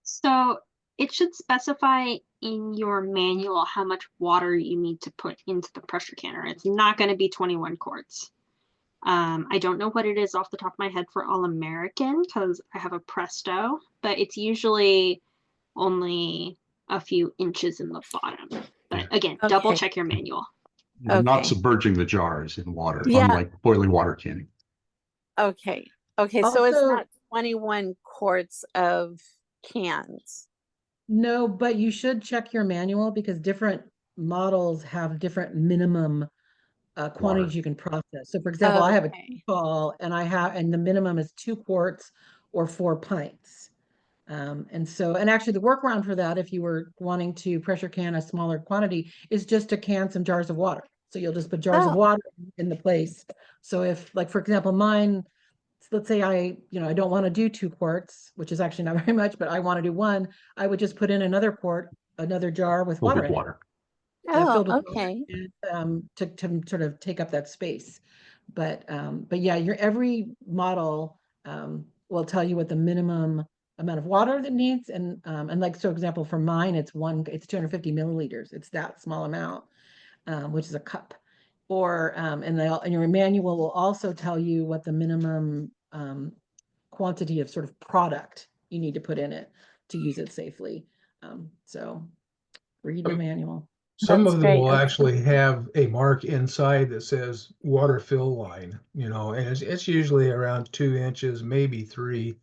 So it should specify in your manual how much water you need to put into the pressure canner. It's not going to be 21 quarts. I don't know what it is off the top of my head for All American because I have a Presto, but it's usually only a few inches in the bottom. But again, double Okay. check your manual. You're not Okay. submerging the jars in water, Yeah. unlike boiling water canning. Okay. Okay. So it's Also- not 21 quarts of cans. No, but you should check your manual because different models have different minimum quantities Water. you can process. So for example, I have a Okay. ball and the minimum is 2 quarts or 4 pints. And actually the workaround for that, if you were wanting to pressure can a smaller quantity, is just to can some jars of water. So you'll just put jars of Oh. water in the place. So if, like, for example, mine, let's say I don't want to do 2 quarts, which is actually not very much, but I want to do 1, I would just put in another jar with Filled water with in it. water. Oh, Filled with water, okay. and, to sort of take up that space. But yeah, every model will tell you what the minimum amount of water that needs, and like, so example, for mine, it's 250 milliliters. It's that small amount, which is a cup. Or and your manual will also tell you what the minimum quantity of sort of product you need to put in it to use it safely. So read your manual. Some That's of them great. will Okay. actually have a mark inside that says water fill line, and it's usually around 2 inches, maybe 3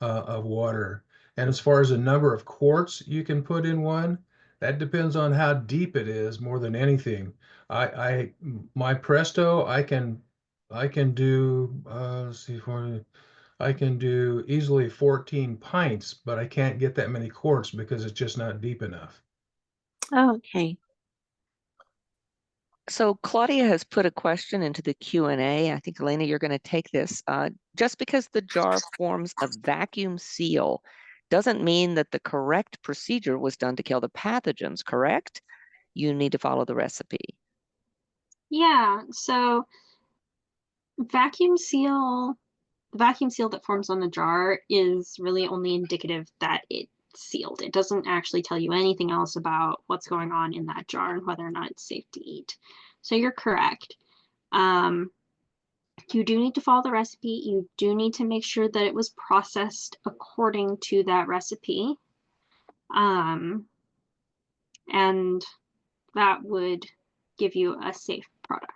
of water. And as far as the number of quarts you can put in one, that depends on how deep it is more than anything. My Presto, I can do, let's see, I can do easily 14 pints, but I can't get that many quarts because it's just not deep enough. Oh, okay. So Claudia has put a question into the Q&A. I think, Elena, you're going to take this. Just because the jar forms a vacuum seal doesn't mean that the correct procedure was done to kill the pathogens, correct? You need to follow the recipe. Yeah, so vacuum seal, the vacuum seal that forms on the jar is really only indicative that it's sealed. It doesn't actually tell you anything else about what's going on in that jar and whether or not it's safe to eat. So you're correct. You do need to follow the recipe. You do need to make sure that it was processed according to that recipe. And that would give you a safe product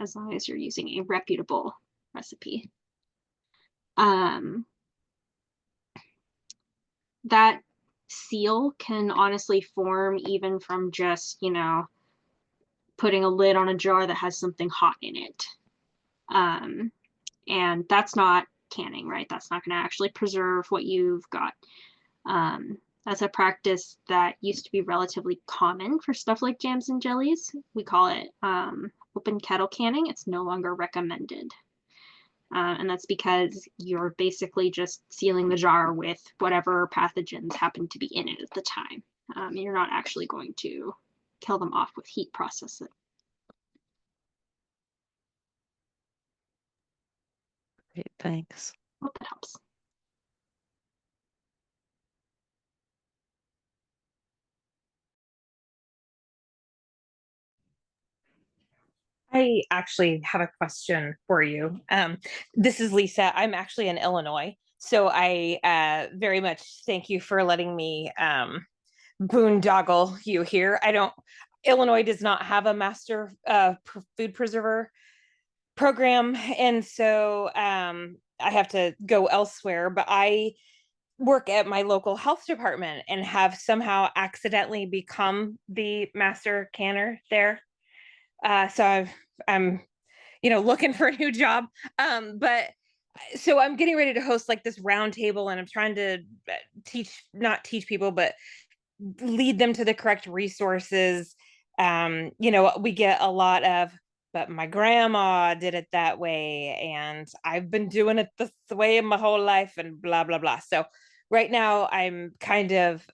as long as you're using a reputable recipe. That seal can honestly form even from just, putting a lid on a jar that has something hot in it. And that's not canning, right? That's not going to actually preserve what you've got. That's a practice that used to be relatively common for stuff like jams and jellies. We call it open kettle canning. It's no longer recommended. And that's because you're basically just sealing the jar with whatever pathogens happen to be in it at the time. You're not actually going to kill them off with heat processing. Great, thanks. Hope that helps. I actually have a question for you. This is Lisa. I'm actually in Illinois. So I very much thank you for letting me boondoggle you here. Illinois does not have a master food preserver program. And so I have to go elsewhere, but I work at my local health department and have somehow accidentally become the master canner there. So I'm, looking for a new job. But so I'm getting ready to host like this round table, and I'm trying to not teach people, but lead them to the correct resources. We get a lot of, but my grandma did it that way, and I've been doing it this way my whole life, and blah, blah, blah. So right now I'm kind of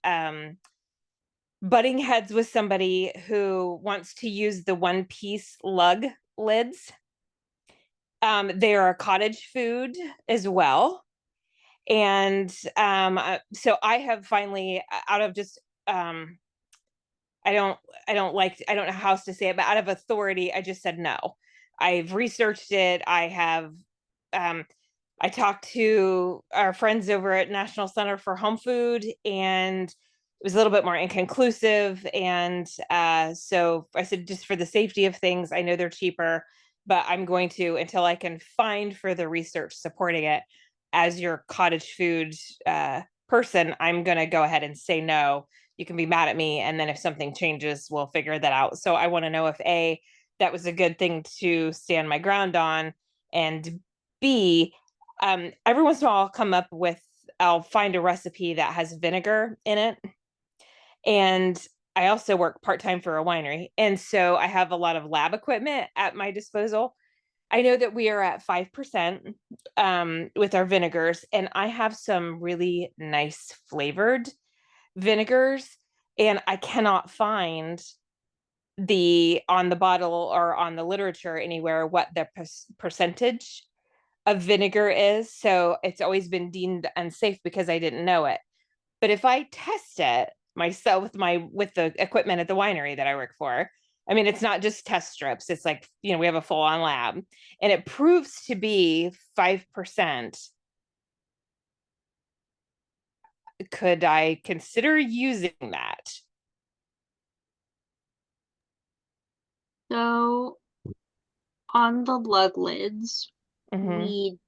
butting heads with somebody who wants to use the one-piece lug lids. They are a cottage food as well. And so I have finally, out of just I don't know how else to say it, but out of authority, I just said no. I've researched it. I talked to our friends over at National Center for Home Food, and it was a little bit more inconclusive. And so I said, just for the safety of things, I know they're cheaper, but I'm going to, until I can find further research supporting it, as your cottage food person, I'm going to go ahead and say no. You can be mad at me, and then if something changes, we'll figure that out. So I want to know if A, that was a good thing to stand my ground on, and B, every once in a while I'll find a recipe that has vinegar in it. And I also work part-time for a winery. And so I have a lot of lab equipment at my disposal. I know that we are at 5% with our vinegars, and I have some really nice flavored vinegars, and I cannot find on the bottle or on the literature anywhere what the percentage of vinegar is. So it's always been deemed unsafe because I didn't know it. But if I test it myself with the equipment at the winery that I work for, I mean, it's not just test strips. It's like, we have a full on lab, and it proves to be 5%. Could I consider using that? So on the lug lids, Mhm. we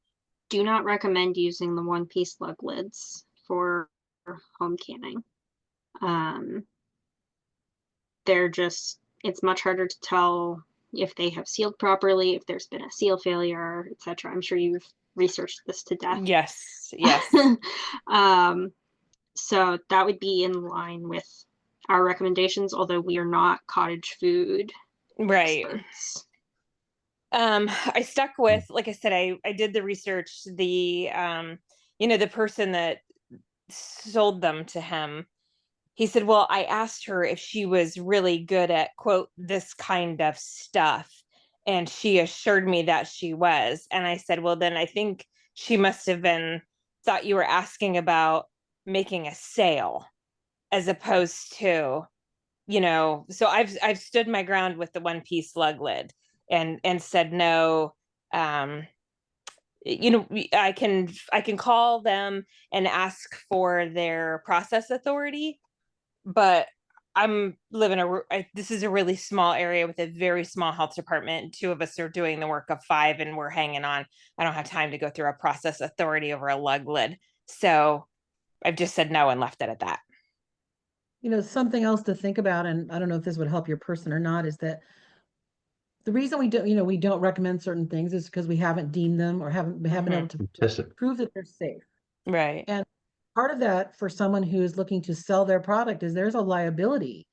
do not recommend using the one-piece lug lids for home canning. It's much harder to tell if they have sealed properly, if there's been a seal failure, etc. I'm sure you've researched this to death. Yes, yes. So that would be in line with our recommendations, although we are not cottage food Right. experts. I stuck with, like I said, I did the research. The person that sold them to him, he said, well, I asked her if she was really good at, quote, this kind of stuff, and she assured me that she was. And I said, well, then I think she must have thought you were asking about making a sale, as opposed to, so I've stood my ground with the one-piece lug lid and said no. I can call them and ask for their process authority, but this is a really small area with a very small health department. 2 of us are doing the work of 5, and we're hanging on. I don't have time to go through a process authority over a lug lid. So I've just said no and left it at that. Something else to think about, and I don't know if this would help your person or not, is that the reason we don't recommend certain things is because we haven't deemed them or haven't been able to Test it. prove that they're safe. Right. And part of that for someone who is looking to sell their product is there's a liability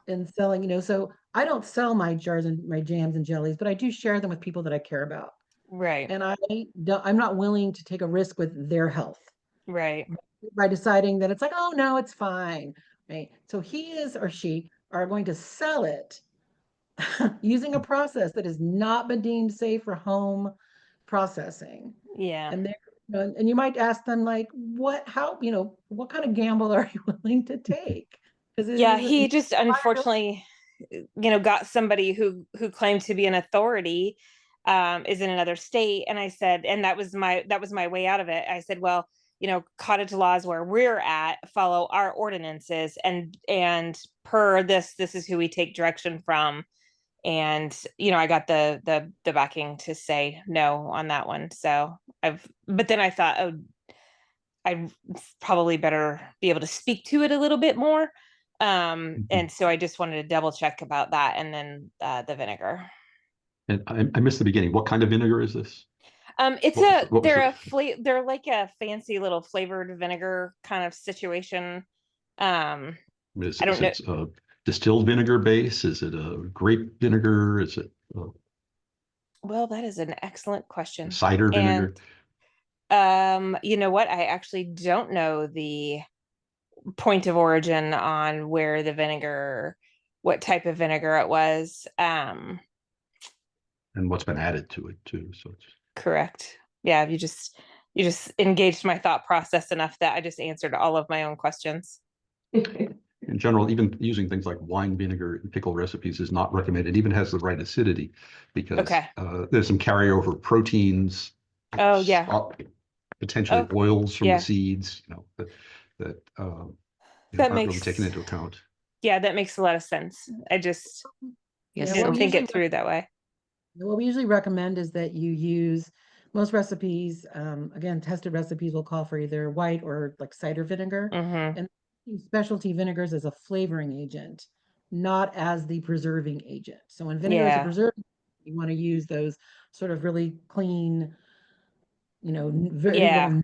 in selling, so I don't sell my jars and my jams and jellies, but I do share them with people that I care about. Right. And I'm not willing to take a risk with their health. Right. By deciding that it's like, oh no, it's fine. Right. So he is or she are going to sell it using a process that has not been deemed safe for home processing. Yeah. And and you might ask them like, what kind of gamble are you willing to take? Yeah, he just unfortunately, got somebody who claimed to be an authority, is in another state. And I said, and that was my way out of it. I said, well, cottage laws where we're at follow our ordinances, and per this is who we take direction from. And I got the backing to say no on that one. So but then I thought, oh, I probably better be able to speak to it a little bit more. And so I just wanted to double check about that. And then the vinegar. And I missed the beginning. What kind of vinegar is this? They're like a fancy little flavored vinegar kind of situation. I don't know. Is it a distilled vinegar base? Is it a grape vinegar? Is it Well, that is an excellent question. Cider vinegar? You know what? I actually don't know the point of origin on where the vinegar, what type of vinegar it was. And what's been added to it too. So it's correct. Yeah, you just engaged my thought process enough that I just answered all of my own questions. in general, even using things like wine vinegar in pickle recipes is not recommended. It even has the right acidity because there's some carryover proteins. Oh yeah. Potentially oils from the seeds, that aren't really taken into account. Yeah, that makes a lot of sense. I just didn't think it through that way. What we usually recommend is that you use most recipes, again, tested recipes will call for either white or like cider vinegar, and specialty vinegars as a flavoring agent, not as the preserving agent. So when vinegar is a preserving, you want to use those sort of really clean, very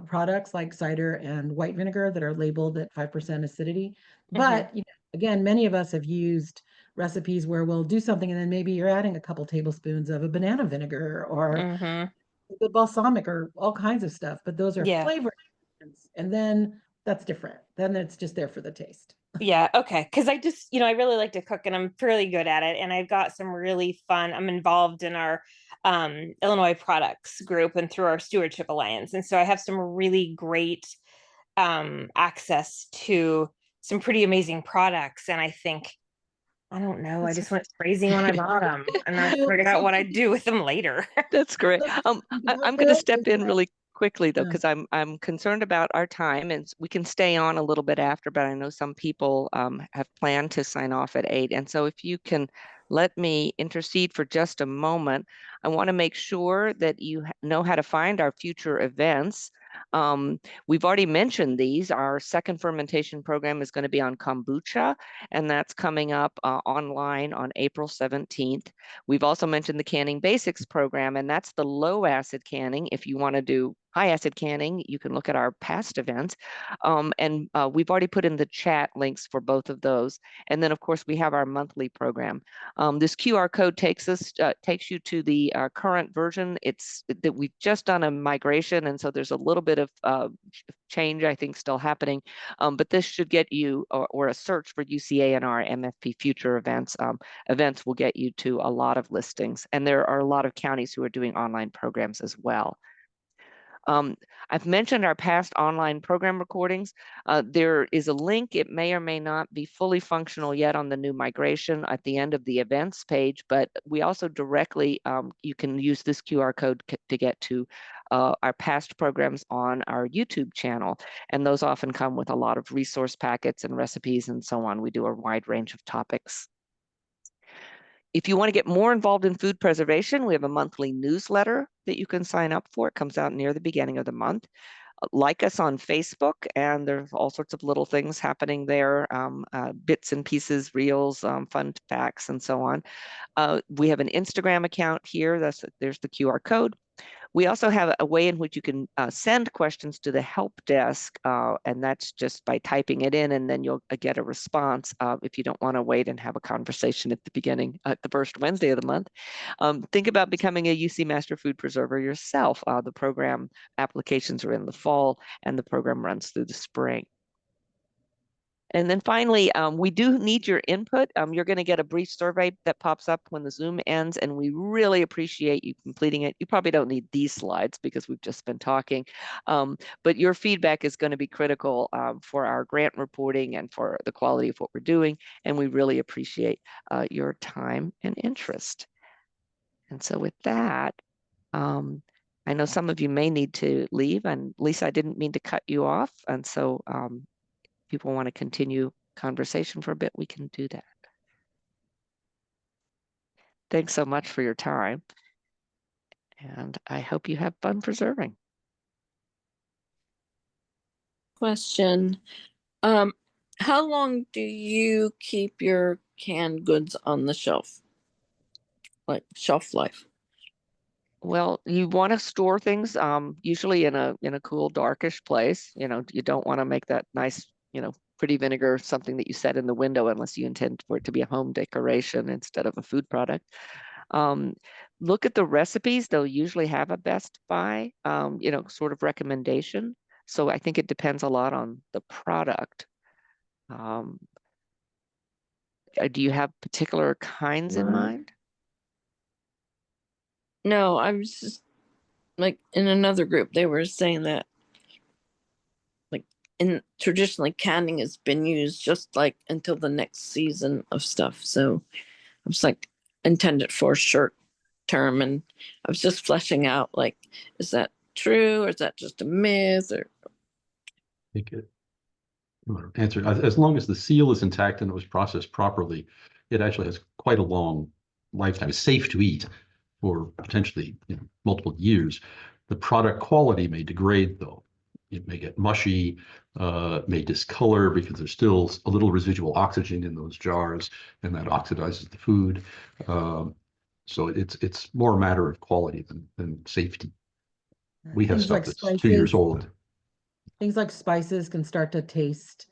products like cider and white vinegar that are labeled at 5% acidity. But again, many of us have used recipes where we'll do something and then maybe you're adding a couple tablespoons of a banana vinegar or the balsamic or all kinds of stuff. But those are flavor agents, and then that's different. Then it's just there for the taste. Yeah. Okay. Cause I just, I really like to cook and I'm fairly good at it. And I've got some really fun, I'm involved in our Illinois products group and through our Stewardship Alliance. And so I have some really great access to some pretty amazing products. And I think, I don't know, I just went crazy when I bought them and I figured out what I'd do with them later. That's great. I'm going to step in really quickly though, because I'm concerned about our time, and we can stay on a little bit after, but I know some people have planned to sign off at 8. And so if you can let me intercede for just a moment, I want to make sure that you know how to find our future events. We've already mentioned these. Our second fermentation program is going to be on kombucha, and that's coming up online on April 17th. We've also mentioned the Canning Basics program, and that's the low acid canning. If you want to do high acid canning, you can look at our past events. And we've already put in the chat links for both of those. And then, of course, we have our monthly program. This QR code takes you to the current version. It's that we've just done a migration, and so there's a little bit of change, I think, still happening. But this should get you, or a search for UCA and our MFP future events. Events will get you to a lot of listings, and there are a lot of counties who are doing online programs as well. I've mentioned our past online program recordings. There is a link. It may or may not be fully functional yet on the new migration at the end of the events page, but we also directly, you can use this QR code to get to our past programs on our YouTube channel. And those often come with a lot of resource packets and recipes and so on. We do a wide range of topics. If you want to get more involved in food preservation, we have a monthly newsletter that you can sign up for. It comes out near the beginning of the month. Like us on Facebook, and there's all sorts of little things happening there, bits and pieces, reels, fun facts, and so on. We have an Instagram account here. There's the QR code. We also have a way in which you can send questions to the help desk, and that's just by typing it in, and then you'll get a response if you don't want to wait and have a conversation at the beginning, at the first Wednesday of the month. Think about becoming a UC Master Food Preserver yourself. The program applications are in the fall, and the program runs through the spring. And then finally, we do need your input. You're going to get a brief survey that pops up when the Zoom ends, and we really appreciate you completing it. You probably don't need these slides because we've just been talking, but your feedback is going to be critical for our grant reporting and for the quality of what we're doing, and we really appreciate your time and interest. And so with that, I know some of you may need to leave, and Lisa, I didn't mean to cut you off. And so people want to continue conversation for a bit, we can do that. Thanks so much for your time. And I hope you have fun preserving. Question. How long do you keep your canned goods on the shelf? Like shelf life? Well, you want to store things usually in a cool, darkish place. You know, you don't want to make that nice, pretty vinegar something that you set in the window unless you intend for it to be a home decoration instead of a food product. Look at the recipes. They'll usually have a best by, sort of recommendation. So I think it depends a lot on the product. Do you have particular kinds in mind? No, I was just like in another group, they were saying that like traditionally canning has been used just like until the next season of stuff. So I was like intended for short term, and I was just fleshing out like, is that true or is that just a myth? Or Take it. Answer. As long as the seal is intact and it was processed properly, it actually has quite a long lifetime. It's safe to eat for potentially multiple years. The product quality may degrade though. It may get mushy, may discolor because there's still a little residual oxygen in those jars, and that oxidizes the food. So it's more a matter of quality than safety. We have Things stuff like that's 2 years spices. old. Things like spices can start to taste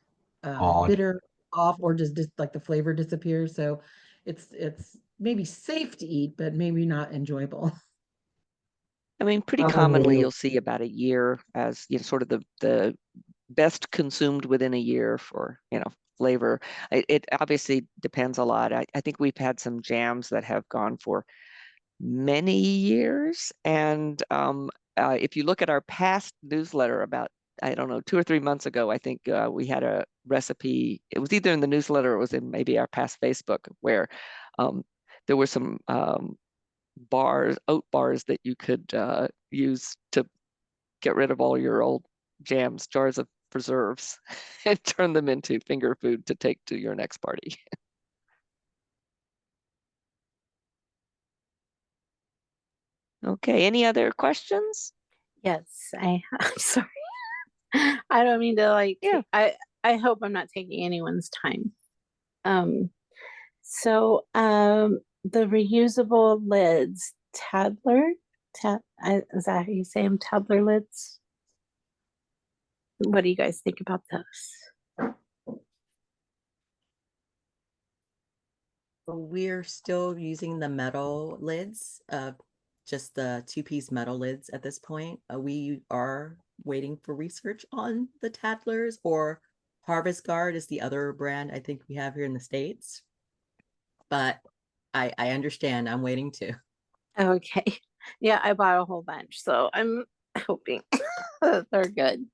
Odd. bitter off, or just like the flavor disappears. So it's maybe safe to eat, but maybe not enjoyable. I mean, pretty commonly you'll see about a year as sort of the best consumed within a year for flavor. It obviously depends a lot. I think we've had some jams that have gone for many years, and if you look at our past newsletter about, I don't know, 2 or 3 months ago, I think we had a recipe. It was either in the newsletter or it was in maybe our past Facebook, where there were some oat bars that you could use to get rid of all your old jams, jars of preserves, and turn them into finger food to take to your next party. Okay, any other questions? Yes, I'm sorry. I don't mean to Yeah. I hope I'm not taking anyone's time. The reusable lids, Tadler, is that how you say them? Tadler lids? What do you guys think about those? We're still using the metal lids, just the 2-piece metal lids at this point. We are waiting for research on the Tadlers, or Harvest Guard is the other brand I think we have here in the States. But I understand. I'm waiting too. Okay. Yeah, I bought a whole bunch, so I'm hoping that they're good.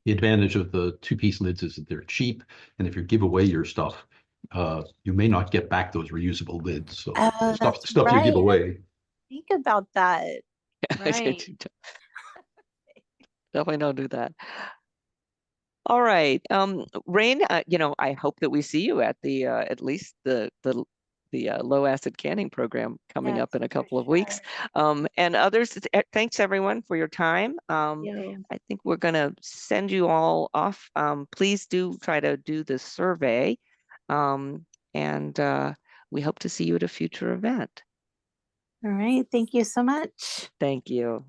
The advantage of the 2-piece lids is that they're cheap, and if you give away your stuff, you may not get back those reusable lids. So stuff That's you give right. away. Think about that. Right. Definitely don't do that. All right, Rain. I hope that we see you at the at least the low acid canning program coming Yes, up in a for couple of weeks. sure. And others, thanks everyone for your time. You. I think we're going to send you all off. Please do try to do the survey, and we hope to see you at a future event. All right. Thank you so much. Thank you.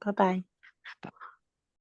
Bye-bye. Bye.